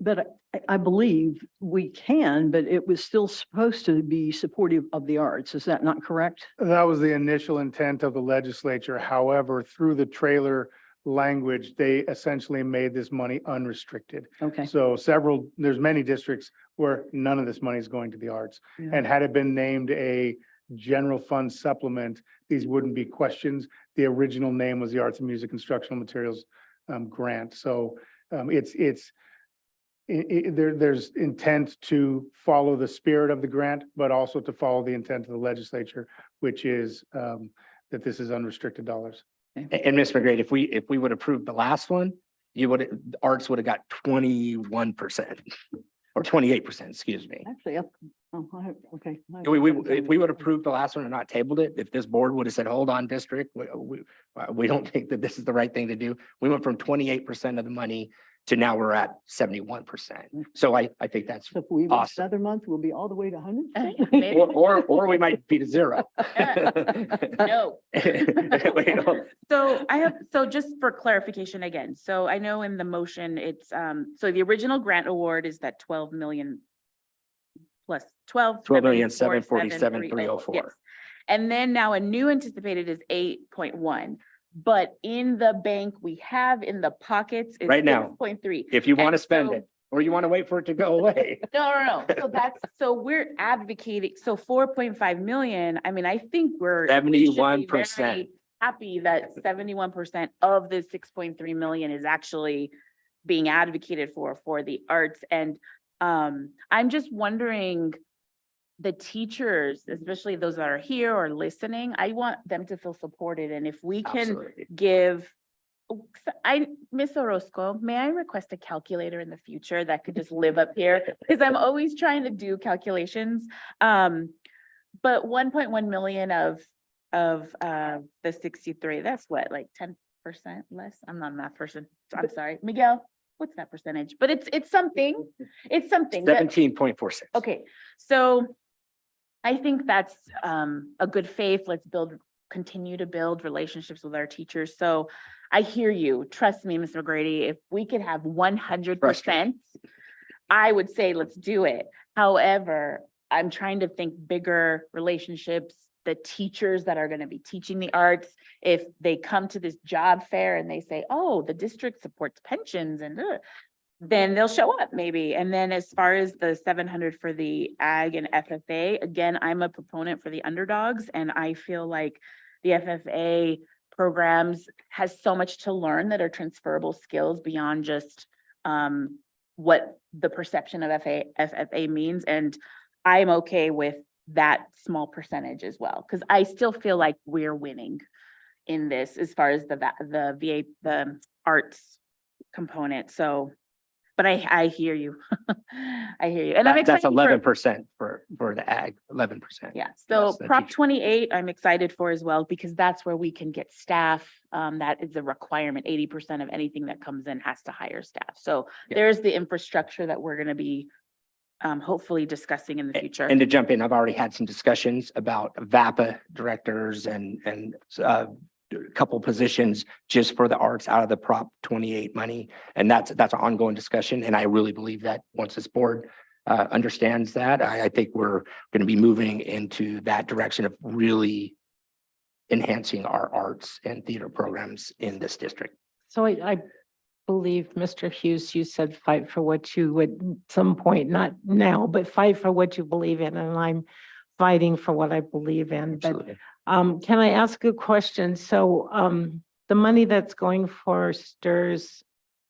But I believe we can, but it was still supposed to be supportive of the arts. Is that not correct? That was the initial intent of the legislature. However, through the trailer language, they essentially made this money unrestricted. Okay. So there's many districts where none of this money is going to the arts. Yeah. And had it been named a general fund supplement, these wouldn't be questions. The original name was the Arts and Music Instructional Materials Grant. So there's intent to follow the spirit of the grant, but also to follow the intent of the legislature, which is that this is unrestricted dollars. And Ms. McGrady, if we would approve the last one, arts would have got 21% or 28%, excuse me. Actually, okay. If we would approve the last one and not tabled it, if this board would have said, hold on, district, we don't think that this is the right thing to do. We went from 28% of the money to now we're at 71%. So I think that's, So if we wait awesome. another month, we'll be all the way to 100. Maybe. or we might be to zero. No. Wait, no. So just for clarification again, so I know in the motion, it's, so the original grant award is that 12 million plus 12,747,304. Yes. And then now a new anticipated is 8.1. But in the bank we have in the pockets is Right now. 6.3. If you want to And spend so- it, or you want to wait for it to go away. No. So we're advocating, so 4.5 million, I mean, I think we should be 71%. very happy that 71% of the 6.3 million is actually being advocated for the arts. And I'm just wondering, the teachers, especially those that are here or listening, I want them to feel supported. And if we can Absolutely. give, Miss Orozco, may I request a calculator in the future that could just live up here? Because I'm always trying to do calculations. But 1.1 million of the 63, that's what, like 10% less? I'm not a math person. I'm sorry. Miguel, what's that percentage? But it's something. It's something. that- 17.46. Okay, so I think that's a good faith. Let's continue to build relationships with our teachers. So I hear you. Trust me, Ms. McGrady, if we could have 100%, I would say let's do it. However, I'm trying to think bigger relationships, the teachers that are going to be teaching the arts. If they come to this job fair and they say, oh, the district supports pensions and then they'll show up maybe. And then as far as the 700 for the ag and FFA, again, I'm a proponent for the underdogs, and I feel like the FFA programs has so much to learn that are transferable skills beyond just what the perception of FFA means. And I'm okay with that small percentage as well, because I still feel like we're winning in this as far as the arts component. So, but I hear you. I hear you. And I'm That's excited for, 11% for the ag, 11%. yeah. So Yes, the Prop teacher. 28, I'm excited for as well, because that's where we can get staff. That is a requirement. 80% of anything that comes in has to hire staff. So Yeah. there's the infrastructure that we're going to be hopefully discussing in the future. And to jump in, I've already had some discussions about VAPA directors and a couple positions just for the arts out of the Prop 28 money. And that's an ongoing discussion. And I really believe that once this board understands that, I think we're going to be moving into that direction of really enhancing our arts and theater programs in this district. So I believe, Mr. Hughes, you said fight for what you would at some point, not now, but fight for what you believe in. And I'm fighting for what I believe in. But Absolutely. can I ask a question? So the money that's going for STIRS,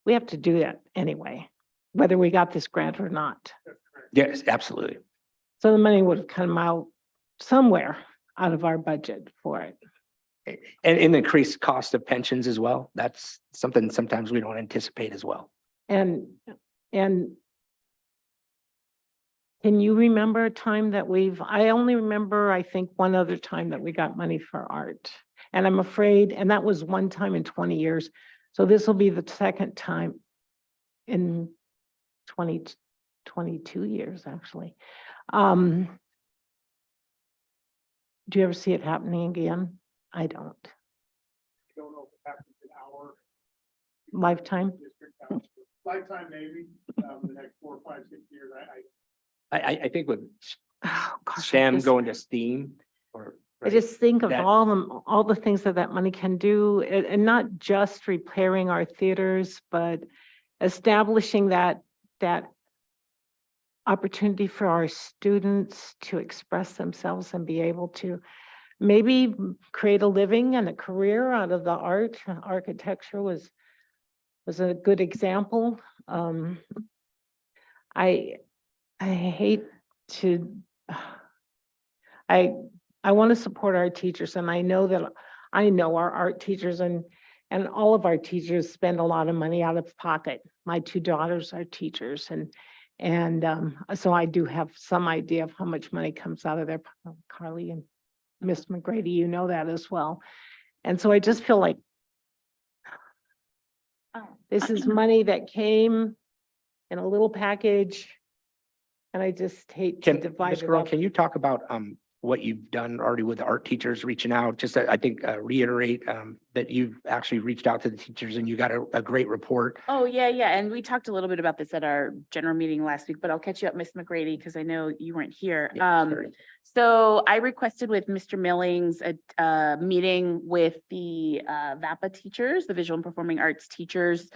we have to do that anyway, whether we got this grant or not. Yes, absolutely. So the money would come out somewhere out of our budget for it. And increased cost of pensions as well. That's something sometimes we don't anticipate as well. And can you remember a time that I only remember, I think, one other time that we got money for art. And I'm afraid, and that was one time in 20 years. So this will be the second time. in 22 years, actually. Do you ever see it happening again? I don't. Don't know if it happens in our Lifetime? district. Lifetime, maybe, the next 4, 5, 6 years. I think with Oh, gosh, I STEM just- going to STEAM or. I just think of that- all the things that money can do, and not just repairing our theaters, but establishing that opportunity for our students to express themselves and be able to maybe create a living and a career out of the art. Architecture was a good example. I hate to, I want to support our teachers, and I know our art teachers and all of our teachers spend a lot of money out of pocket. My 2 daughters are teachers, and so I do have some idea of how much money comes out of their, Carly and Miss McGrady, you know that as well. And so I just feel like this is money that came in a little package, and I just hate to Can, divide Ms. it Gurl, up. can you talk about what you've done already with the art teachers reaching out? Just I think reiterate that you've actually reached out to the teachers and you got a great report. Oh, yeah, yeah. And we talked a little bit about this at our general meeting last week, but I'll catch you up, Miss McGrady, because I know you weren't here. Yeah, sorry. So I requested with Mr. Millings a meeting with the VAPA teachers, the visual and performing arts teachers.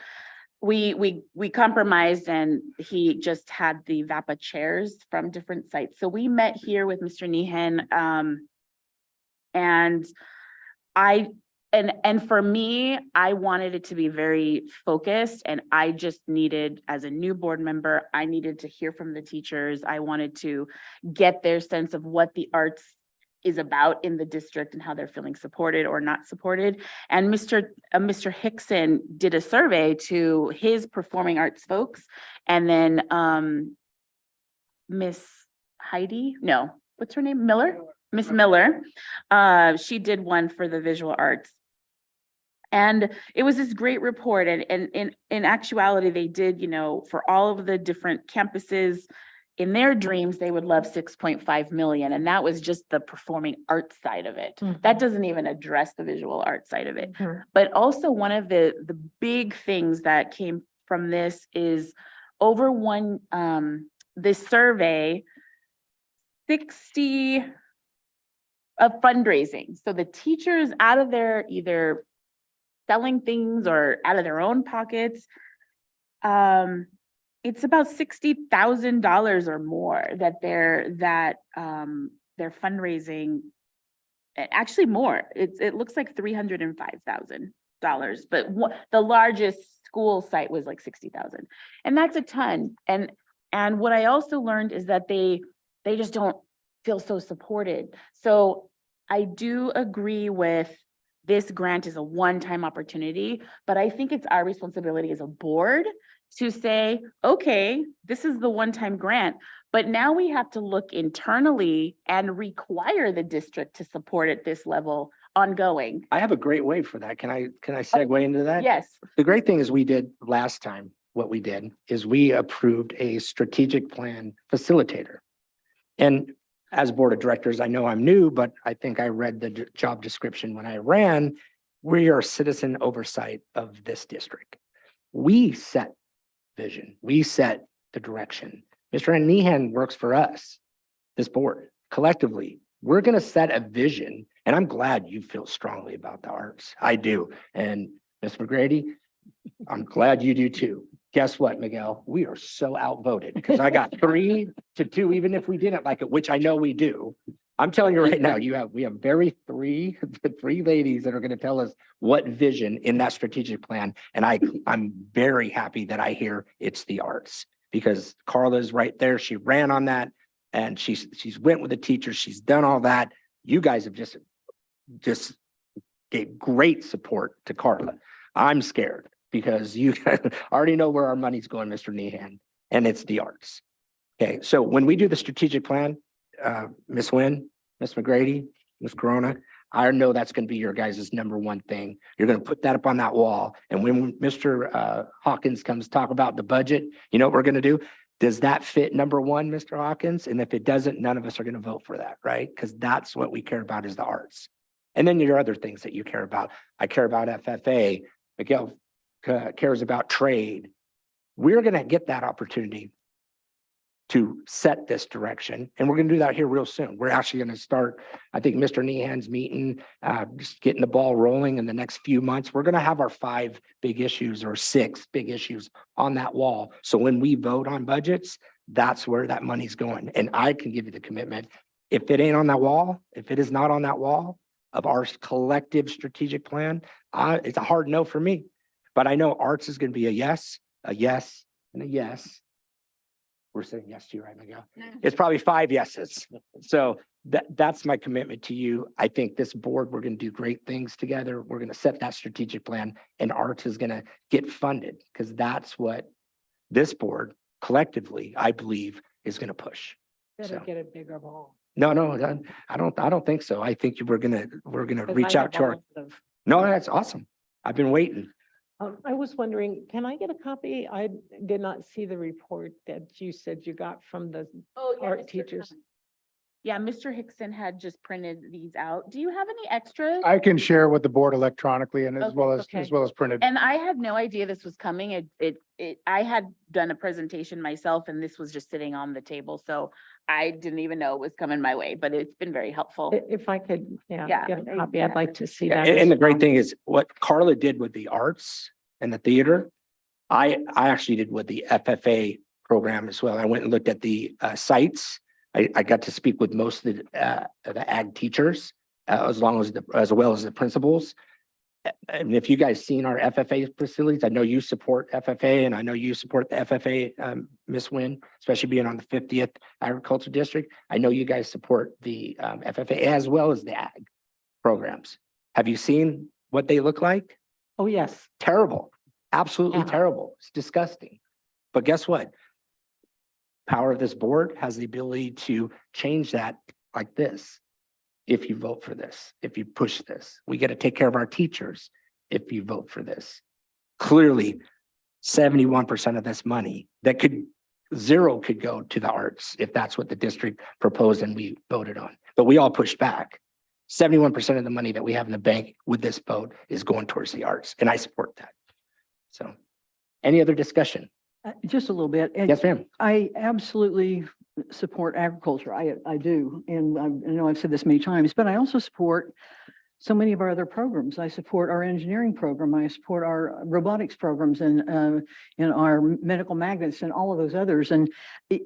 We compromised, and he just had the VAPA chairs from different sites. So we met here with Mr. Nehan. And for me, I wanted it to be very focused, and I just needed, as a new board member, I needed to hear from the teachers. I wanted to get their sense of what the arts is about in the district and how they're feeling supported or not supported. And Mr. Hickson did a survey to his performing arts folks, and then Miss Heidi, no, what's her name? Miller? Miss Miller, she did one for the visual arts. And it was this great report, and in actuality, they did, for all of the different campuses, in their dreams, they would love 6.5 million, and that was just the performing arts side of it. That doesn't even address the visual arts side of it. But also one of the big things that came from this is over this survey, 60 of fundraising. So the teachers out of their either selling things or out of their own pockets, it's about $60,000 or more that they're fundraising. Actually more, it looks like $305,000, but the largest school site was like 60,000. And that's a ton. And what I also learned is that they just don't feel so supported. So I do agree with this grant is a one-time opportunity, but I think it's our responsibility as a board to say, okay, this is the one-time grant, but now we have to look internally and require the district to support at this level ongoing. I have a great way for that. Can I segue into that? Yes. The great thing is we did last time, what we did is we approved a strategic plan facilitator. And as board of directors, I know I'm new, but I think I read the job description when I ran. We are citizen oversight of this district. We set vision. We set the direction. Mr. Nehan works for us, this board. Collectively, we're going to set a vision, and I'm glad you feel strongly about the arts. I do. And Ms. McGrady, I'm glad you do too. Guess what, Miguel? We are so outvoted because I got 3-2, even if we didn't like it, which I know we do. I'm telling you right now, we have three ladies that are going to tell us what vision in that strategic plan. And I'm very happy that I hear it's the arts, because Carla's right there. She ran on that, and she's went with the teachers. She's done all that. You guys have just gave great support to Carla. I'm scared because you already know where our money's going, Mr. Nehan, and it's the arts. Okay, so when we do the strategic plan, Ms. Nguyen, Ms. McGrady, Ms. Corona, I know that's going to be your guys' number one thing. You're going to put that up on that wall. And when Mr. Hawkins comes to talk about the budget, you know what we're going to do? Does that fit number one, Mr. Hawkins? And if it doesn't, none of us are going to vote for that, right? Because that's what we care about is the arts. And then your other things that you care about. I care about FFA. Miguel cares about trade. We're going to get that opportunity to set this direction. And we're going to do that here real soon. We're actually going to start, I think, Mr. Nehan's meeting, just getting the ball rolling in the next few months. We're going to have our 5 big issues or 6 big issues on that wall. So when we vote on budgets, that's where that money's going. And I can give you the commitment. If it ain't on that wall, if it is not on that wall of our collective strategic plan, it's a hard no for me. But I know arts is going to be a yes, and a yes. We're saying yes to you, right, Miguel? It's probably 5 yeses. So that's my commitment to you. I think this board, we're going to do great things together. We're going to set that strategic plan, and arts is going to get funded because that's what this board collectively, I believe, is going to push. Better So- get a bigger ball. No, I don't think so. I think we're gonna 'cause reach I out to have a our, lot of- no, that's awesome. I've been waiting. I was wondering, can I get a copy? I did not see the report that you said you got from the Oh, art teachers. Yeah, Mr. Hickson had just printed these out. Do you have any extras? I can share with the board electronically and as Okay, well as okay. printed. And I had no idea this was coming. I had done a presentation myself and this was just sitting on the table. So I didn't even know it was coming my way, but it's been very helpful. If I could, Yeah, get a copy, I'd like to see Yeah, that. And as the great well. thing is what Carla did with the arts and the theater. I actually did with the FFA program as well. I went and looked at the sites. I got to speak with most of the ag teachers, as well as the principals. And if you guys seen our FFA facilities, I know you support FFA and I know you support the FFA, Ms. Wynn, especially being on the 50th Agriculture District. I know you guys support the FFA as well as the ag programs. Have you seen what they look like? Oh, yes. Terrible, absolutely Yeah. terrible. It's disgusting. But guess what? Power of this board has the ability to change that like this. If you vote for this, if you push this, we got to take care of our teachers. If you vote for this, clearly 71% of this money that zero could go to the arts if that's what the district proposed and we voted on, but we all pushed back. 71% of the money that we have in the bank with this vote is going towards the arts, and I support that. So, any other discussion? Just a little bit. Yes, ma'am. I absolutely support agriculture. I do. And I know I've said this many times, but I also support so many of our other programs. I support our engineering program. I support our robotics programs and our medical magnets and all of those others. And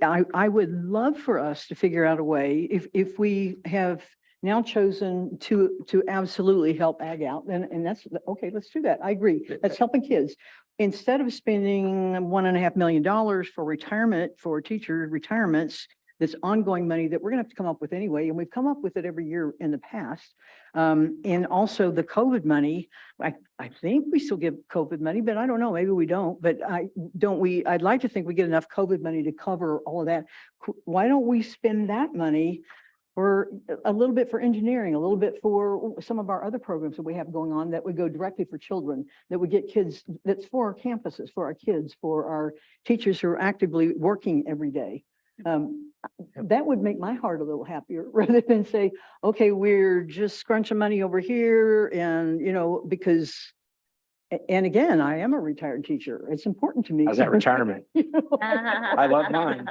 I would love for us to figure out a way if we have now chosen to absolutely help ag out, and that's okay. Let's do that. I agree. That's helping kids. Instead of spending $1.5 million for retirement, for teacher retirements, that's ongoing money that we're gonna have to come up with anyway, and we've come up with it every year in the past. And also the COVID money, I think we still give COVID money, but I don't know, maybe we don't, but I'd like to think we get enough COVID money to cover all of that. Why don't we spend that money or a little bit for engineering, a little bit for some of our other programs that we have going on that would go directly for children, that would get kids, that's for our campuses, for our kids, for our teachers who are actively working every day. That would make my heart a little happier rather than say, okay, we're just scrunching money over here and, because, and again, I am a retired teacher. It's important to me. How's that retirement? I love mine.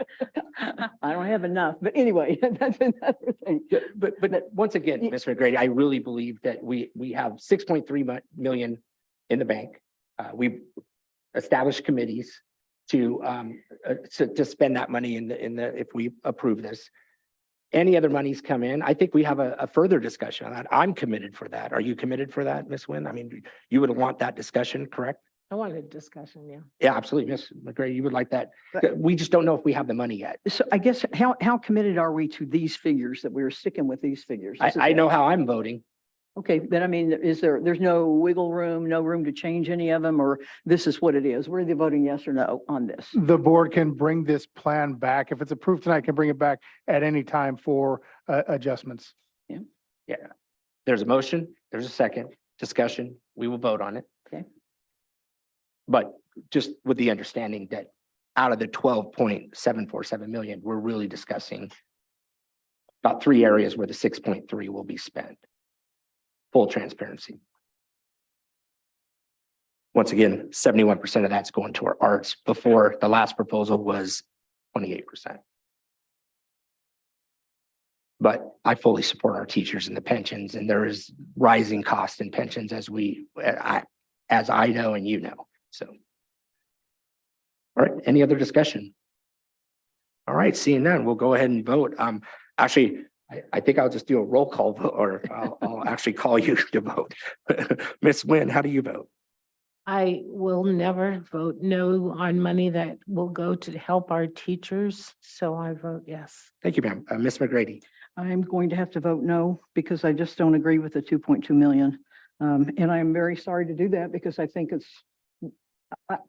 I don't have enough, but anyway, that's another thing. Yeah, but once again, Mr. McGrady, I really believe that we have 6.3 million in the bank. We've established committees to spend that money if we approve this. Any other monies come in, I think we have a further discussion on that. I'm committed for that. Are you committed for that, Ms. Wynn? I mean, you would want that discussion, correct? I wanted a discussion, yeah. Yeah, absolutely, Ms. McGrady, you would like that. We just don't know if we have the money yet. So I guess, how committed are we to these figures that we're sticking with these figures? This is I it. know how I'm voting. Okay, then I mean, there's no wiggle room, no room to change any of them, or this is what it is? We're either voting yes or no on this. The board can bring this plan back. If it's approved tonight, can bring it back at any time for adjustments. Yeah. There's a motion, there's a second, discussion, we will vote on it. Okay. But just with the understanding that out of the 12.747 million, we're really discussing about 3 areas where the 6.3 will be spent. Full transparency. Once again, 71% of that's going to our arts. Before, the last proposal was 28%. But I fully support our teachers and the pensions, and there is rising cost in pensions as I know and you know, so. All right, any other discussion? All right, seeing none, we'll go ahead and vote. Actually, I think I'll just do a roll call vote, or I'll actually call you to vote. Ms. Nguyen, how do you vote? I will never vote no on money that will go to help our teachers, so I vote yes. Thank you, ma'am. Ms. McGrady. I'm going to have to vote no because I just don't agree with the 2.2 million. And I'm very sorry to do that because I think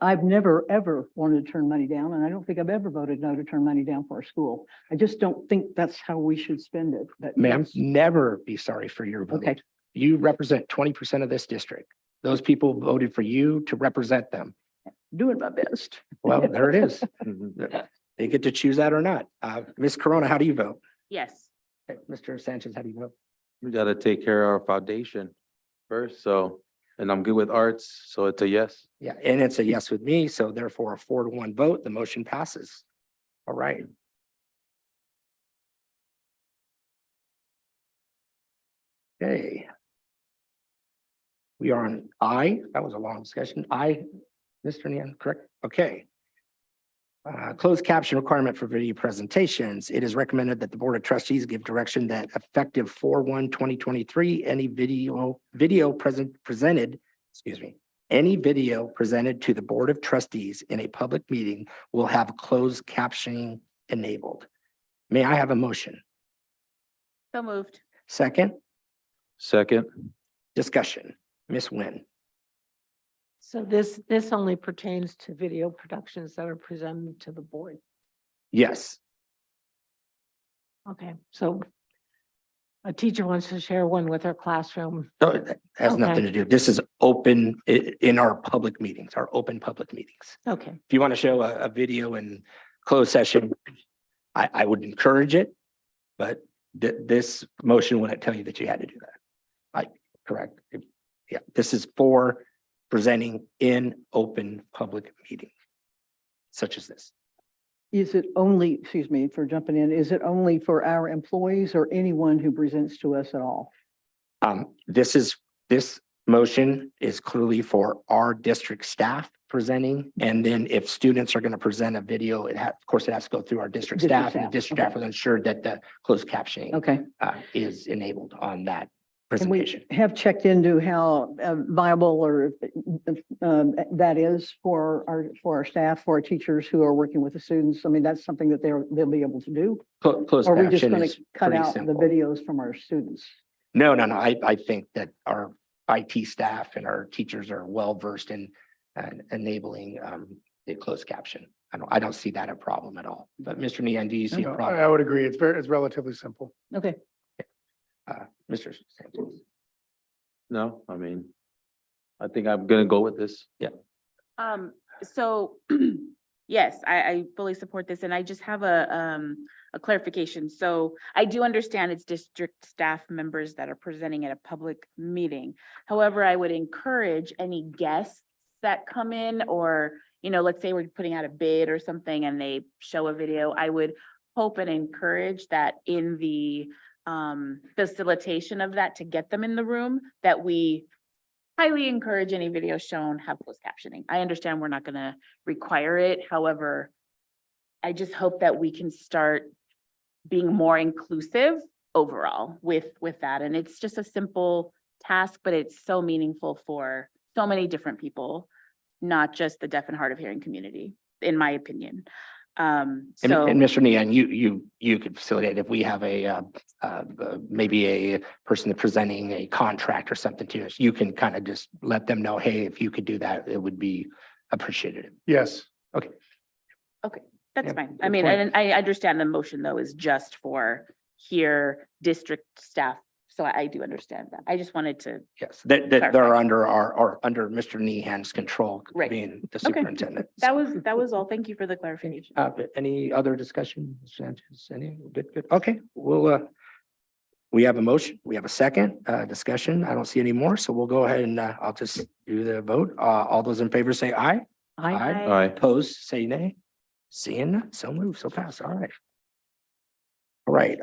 I've never, ever wanted to turn money down, and I don't think I've ever voted no to turn money down for our school. I just don't think that's how we should spend it. But Ma'am, yes. never be sorry for your vote. Okay. You represent 20% of this district. Those people voted for you to represent them. Doing my best. Well, there it is. They get to choose that or not. Ms. Corona, how do you vote? Yes. Okay, Mr. Sanchez, how do you vote? We gotta take care of our foundation first, so, and I'm good with arts, so it's a yes. Yeah, and it's a yes with me, so therefore a 4-1 vote, the motion passes. All right. Okay. We are on I, that was a long discussion. I, Mr. Nian, correct? Okay. Closed caption requirement for video presentations. It is recommended that the Board of Trustees give direction that effective 4/1/2023, any video presented, any video presented to the Board of Trustees in a public meeting will have closed captioning enabled. May I have a motion? So moved. Second, Second, discussion. Ms. Nguyen. So this only pertains to video productions that are presented to the board. Yes. Okay, so a teacher wants to share one with her classroom. No, that has nothing Okay. to do. This is open in our public meetings, our open public meetings. Okay, If you want to show a video in closed session, I would encourage it, but this motion wouldn't tell you that you had to do that. Correct. Yeah, this is for presenting in open public meeting, such as this. Is it only, excuse me for jumping in, is it only for our employees or anyone who presents to us at all? This motion is clearly for our district staff presenting. And then if students are going to present a video, of course, it has to go through our district District staff, and the staff, district okay. staff will ensure that the closed captioning Okay. is enabled on that And we presentation. have checked into how viable or that is for our staff, for our teachers who are working with the students. I mean, that's something that they'll be able to do. Closed Or are we just caption going is to cut pretty out the simple. videos from our students? No. I think that our IT staff and our teachers are well versed in enabling the closed caption. I don't see that a problem at all. But Mr. Nian, do you see a No, problem? I would agree. It's relatively simple. Okay. Mr. Sanchez? no, I mean, I think I'm gonna go with this. So, yes, I fully support this, and I just have a clarification. So I do understand it's district staff members that are presenting at a public meeting. However, I would encourage any guests that come in, or, let's say we're putting out a bid or something and they show a video, I would hope and encourage that in the facilitation of that, to get them in the room, that we highly encourage any video shown have closed captioning. I understand we're not gonna require it. However, I just hope that we can start being more inclusive overall with that. And it's just a simple task, but it's so meaningful for so many different people, not just the deaf and hard of hearing community, in my opinion. And So, Mr. Nian, you could facilitate if we have maybe a person presenting a contract or something to us, you can kind of just let them know, hey, if you could do that, it would be appreciated. Yes. that's Yeah, fine. good I mean, point. and I understand the motion though is just for here, district staff So I do understand that. I just wanted to, Yes, that they're Clarify. under or under Mr. Nehan's control, Right. being the Okay. superintendent. that was all. Thank you for the clarification. Any other discussion? Ms. Sanchez? Any? Good. Okay, we have a motion. We have a second, discussion. I don't see any more, so we'll go ahead and, I'll just do the vote. All those in favor say aye. Aye. Opposed, say nay. Seeing none, so move, so pass. All right. All right,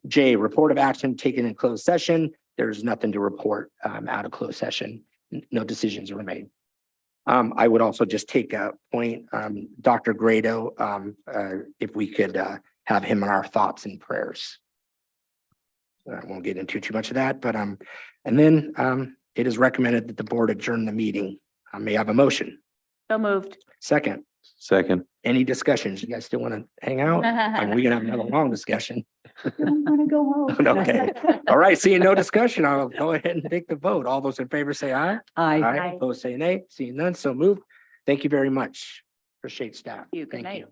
J, report of action taken in closed session. There's nothing to report, out of closed session. No decisions were made. I would also just take a point, Dr. Grado, if we could, have him in our thoughts and prayers. I won't get into too much of that, but, and then, it is recommended that the board adjourn the meeting. I may have a motion. So moved. Second, Second. any discussions? You guys still want to hang out? I mean, we can have another long discussion. I want to go home. Okay. All right, seeing no discussion, I'll go ahead and take the vote. All those in favor say aye. Aye. Opposed, say nay. Seeing none, so moved. Thank you very much. Appreciate staff. you. Good Thank night. you.